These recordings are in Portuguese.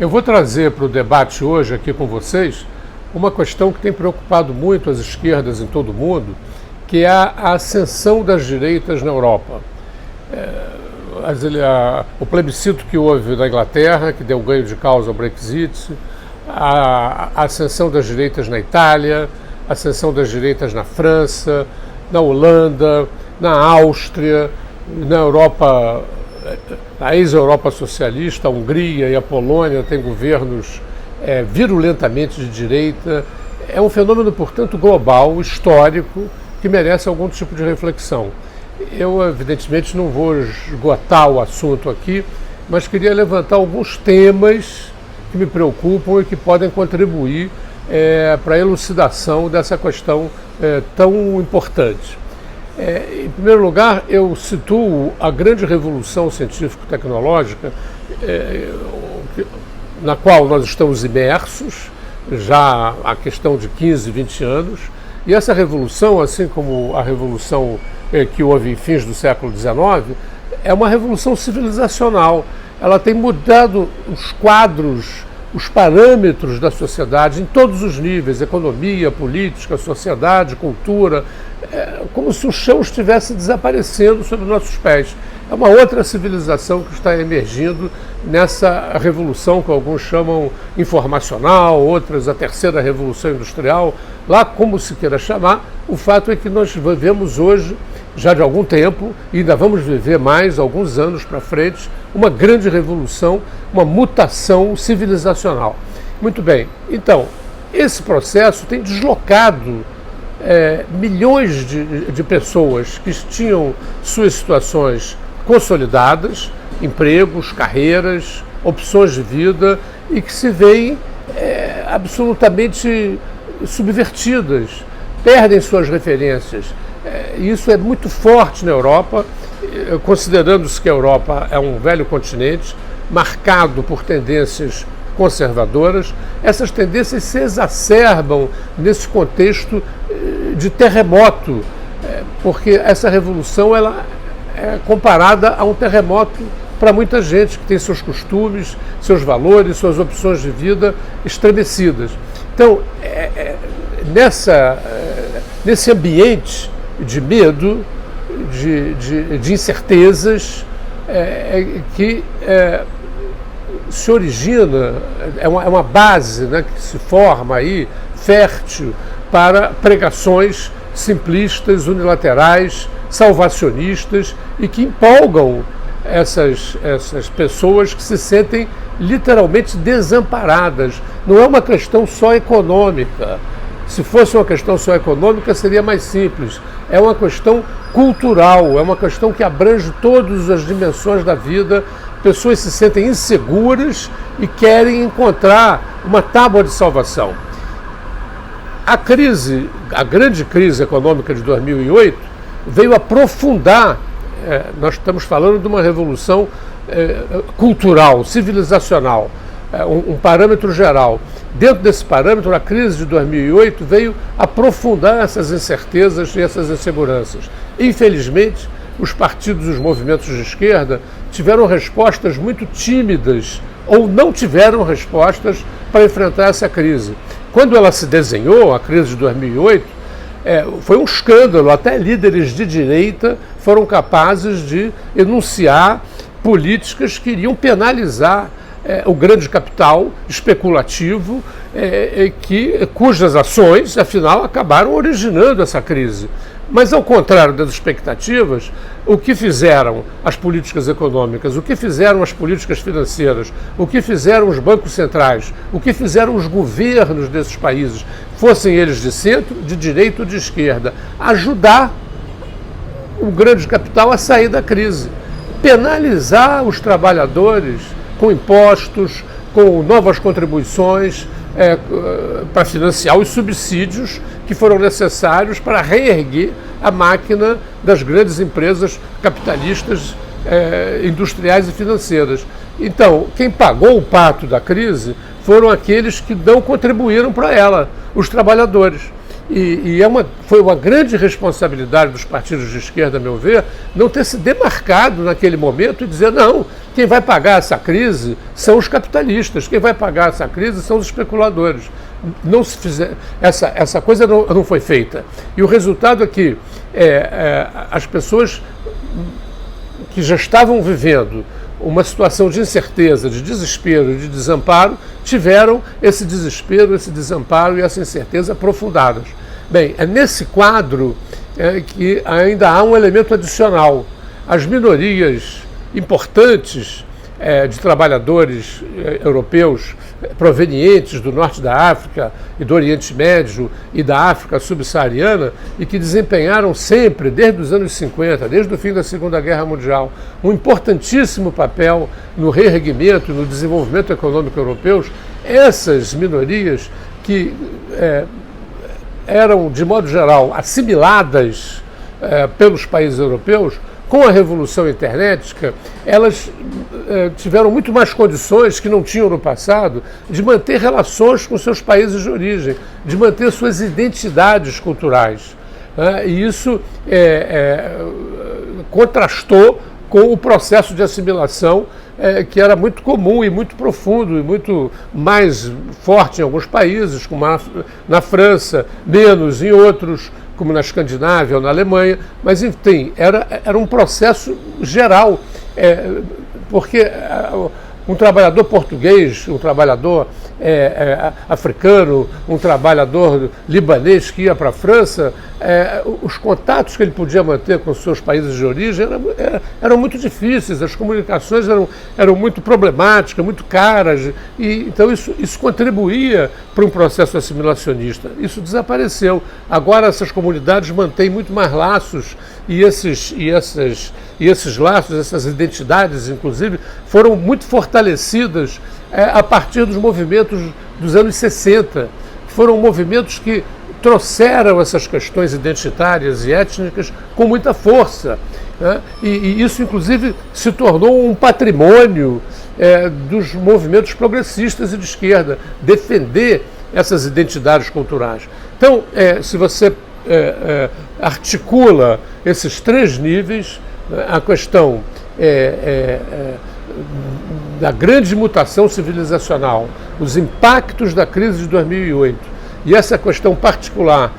Eu vou trazer para o debate hoje aqui com vocês uma questão que tem preocupado muito as esquerdas em todo o mundo, que é a ascensão das direitas na Europa. O plebiscito que houve na Inglaterra, que deu ganho de causa ao Brexit, a ascensão das direitas na Itália, a ascensão das direitas na França, na Holanda, na Áustria, na Europa, na ex-Europa socialista, a Hungria e a Polônia têm governos virulentamente de direita. É um fenômeno, portanto, global, histórico, que merece algum tipo de reflexão. Eu, evidentemente, não vou esgotar o assunto aqui, mas queria levantar alguns temas que me preocupam e que podem contribuir para a elucidação dessa questão tão importante. Em primeiro lugar, eu situo a grande revolução científico-tecnológica na qual nós estamos imersos, já há questão de 15, 20 anos, e essa revolução, assim como a revolução que houve em fins do século XIX, é uma revolução civilizacional. Ela tem mudado os quadros, os parâmetros da sociedade em todos os níveis, economia, política, sociedade, cultura, como se o chão estivesse desaparecendo sob nossos pés. É uma outra civilização que está emergindo nessa revolução que alguns chamam informacional, outras a terceira revolução industrial, lá como se queira chamar. O fato é que nós vivemos hoje, já de algum tempo, e ainda vamos viver mais alguns anos para frente, uma grande revolução, uma mutação civilizacional. Muito bem, então, esse processo tem deslocado milhões de pessoas que tinham suas situações consolidadas, empregos, carreiras, opções de vida, e que se veem absolutamente subvertidas, perdem suas referências. Isso é muito forte na Europa, considerando-se que a Europa é um velho continente marcado por tendências conservadoras. Essas tendências se exacerbam nesse contexto de terremoto, porque essa revolução ela é comparada a um terremoto para muita gente que tem seus costumes, seus valores, suas opções de vida estremecidas. Então, nesse ambiente de medo, de incertezas, que se origina, é uma base, né, que se forma aí, fértil, para pregações simplistas, unilaterais, salvacionistas, e que empolgam essas pessoas que se sentem literalmente desamparadas. Não é uma questão só econômica. Se fosse uma questão só econômica, seria mais simples. É uma questão cultural, é uma questão que abrange todas as dimensões da vida. Pessoas se sentem inseguras e querem encontrar uma tábua de salvação. A grande crise econômica de 2008 veio aprofundar, nós estamos falando de uma revolução cultural, civilizacional, um parâmetro geral. Dentro desse parâmetro, a crise de 2008 veio aprofundar essas incertezas e essas inseguranças. Infelizmente, os partidos e os movimentos de esquerda tiveram respostas muito tímidas ou não tiveram respostas para enfrentar essa crise. Quando ela se desenhou, a crise de 2008, foi um escândalo. Até líderes de direita foram capazes de enunciar políticas que iriam penalizar o grande capital especulativo, cujas ações, afinal, acabaram originando essa crise. Mas, ao contrário das expectativas, o que fizeram as políticas econômicas, o que fizeram as políticas financeiras, o que fizeram os bancos centrais, o que fizeram os governos desses países, fossem eles de centro, de direita ou de esquerda, ajudar o grande capital a sair da crise, penalizar os trabalhadores com impostos, com novas contribuições, para financiar os subsídios que foram necessários para reerguer a máquina das grandes empresas capitalistas, industriais e financeiras. Então, quem pagou o pato da crise foram aqueles que não contribuíram para ela, os trabalhadores. Foi uma grande responsabilidade dos partidos de esquerda, a meu ver, não ter se demarcado naquele momento e dizer, não, quem vai pagar essa crise são os capitalistas, quem vai pagar essa crise são os especuladores. Não se fizer, essa coisa não foi feita. E o resultado é que as pessoas que já estavam vivendo uma situação de incerteza, de desespero, de desamparo, tiveram esse desespero, esse desamparo e essa incerteza aprofundadas. Bem, é nesse quadro que ainda há um elemento adicional. As minorias importantes de trabalhadores europeus provenientes do norte da África e do Oriente Médio e da África subsaariana e que desempenharam sempre, desde os anos 50, desde o fim da Segunda Guerra Mundial, um importantíssimo papel no reerguimento e no desenvolvimento econômico europeus, essas minorias que eram, de modo geral, assimiladas pelos países europeus, com a Revolução Internetica, elas tiveram muito mais condições que não tinham no passado de manter relações com seus países de origem, de manter suas identidades culturais. E isso contrastou com o processo de assimilação que era muito comum e muito profundo e muito mais forte em alguns países, como na França, menos em outros, como na Escandinávia ou na Alemanha, mas, enfim, era um processo geral, porque um trabalhador português, um trabalhador africano, um trabalhador libanês que ia para a França, os contatos que ele podia manter com os seus países de origem eram muito difíceis, as comunicações eram muito problemáticas, muito caras, e então isso contribuía para um processo assimilacionista. Isso desapareceu. Agora essas comunidades mantêm muito mais laços e esses laços, essas identidades, inclusive, foram muito fortalecidas a partir dos movimentos dos anos 60. Foram movimentos que trouxeram essas questões identitárias e étnicas com muita força. E isso, inclusive, se tornou um patrimônio dos movimentos progressistas e de esquerda, defender essas identidades culturais. Então, se você articula esses três níveis, a questão da grande mutação civilizacional, os impactos da crise de 2008 e essa questão particular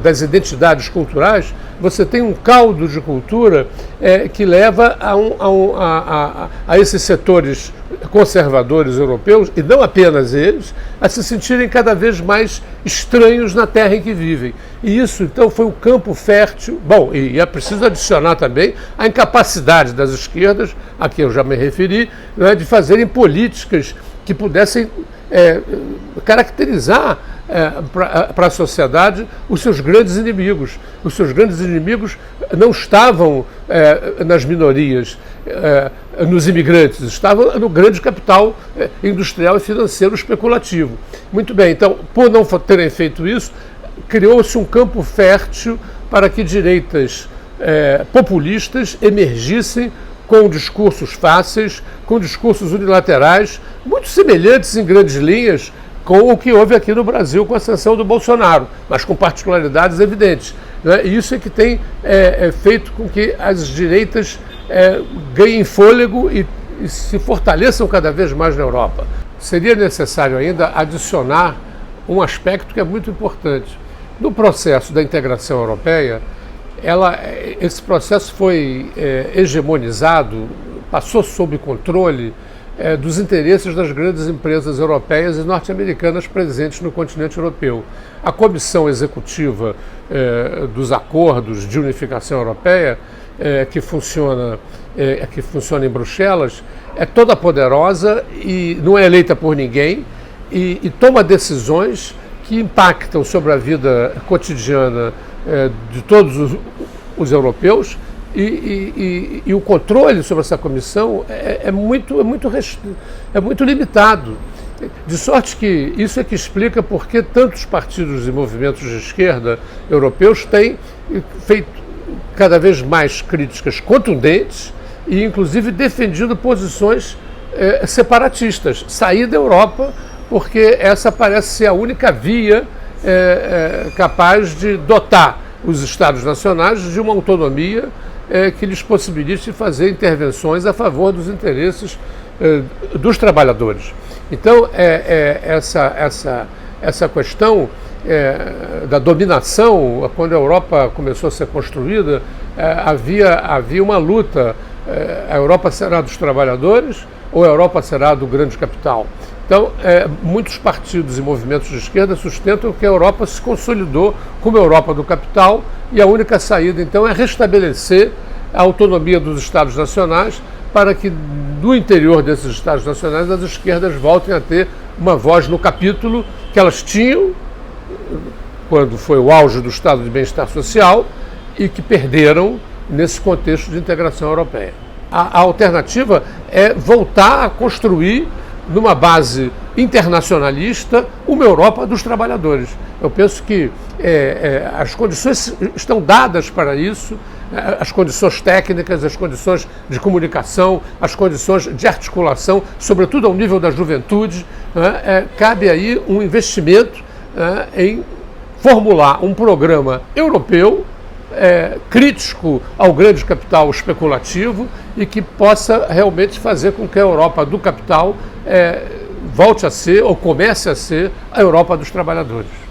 das identidades culturais, você tem um caldo de cultura que leva a esses setores conservadores europeus, e não apenas eles, a se sentirem cada vez mais estranhos na terra em que vivem. E isso, então, foi um campo fértil. Bom, e é preciso adicionar também a incapacidade das esquerdas, a que eu já me referi, de fazerem políticas que pudessem caracterizar para a sociedade os seus grandes inimigos. Os seus grandes inimigos não estavam nas minorias, nos imigrantes, estavam no grande capital industrial e financeiro especulativo. Muito bem, então, por não terem feito isso, criou-se um campo fértil para que direitas populistas emergissem com discursos fáceis, com discursos unilaterais, muito semelhantes em grandes linhas com o que houve aqui no Brasil com a ascensão do Bolsonaro, mas com particularidades evidentes. E isso é que tem feito com que as direitas ganhem fôlego e se fortaleçam cada vez mais na Europa. Seria necessário ainda adicionar um aspecto que é muito importante. No processo da integração europeia, esse processo foi hegemonizado, passou sob controle dos interesses das grandes empresas europeias e norte-americanas presentes no continente europeu. A Comissão Executiva dos Acordos de Unificação Europeia, que funciona em Bruxelas, é toda poderosa e não é eleita por ninguém e toma decisões que impactam sobre a vida cotidiana de todos os europeus. E o controle sobre essa comissão é muito limitado. De sorte que isso é que explica por que tantos partidos e movimentos de esquerda europeus têm feito cada vez mais críticas contundentes e, inclusive, defendido posições separatistas. Sair da Europa, porque essa parece ser a única via capaz de dotar os Estados nacionais de uma autonomia que lhes possibilite fazer intervenções a favor dos interesses dos trabalhadores. Então, essa questão da dominação, quando a Europa começou a ser construída, havia uma luta. A Europa será dos trabalhadores ou a Europa será do grande capital? Então, muitos partidos e movimentos de esquerda sustentam que a Europa se consolidou como a Europa do capital e a única saída, então, é restabelecer a autonomia dos Estados nacionais para que, no interior desses Estados nacionais, as esquerdas voltem a ter uma voz no capítulo que elas tinham quando foi o auge do Estado de Bem-Estar Social e que perderam nesse contexto de integração europeia. A alternativa é voltar a construir, numa base internacionalista, uma Europa dos trabalhadores. Eu penso que as condições estão dadas para isso, as condições técnicas, as condições de comunicação, as condições de articulação, sobretudo ao nível da juventude. Cabe aí um investimento em formular um programa europeu crítico ao grande capital especulativo e que possa realmente fazer com que a Europa do capital volte a ser ou comece a ser a Europa dos trabalhadores.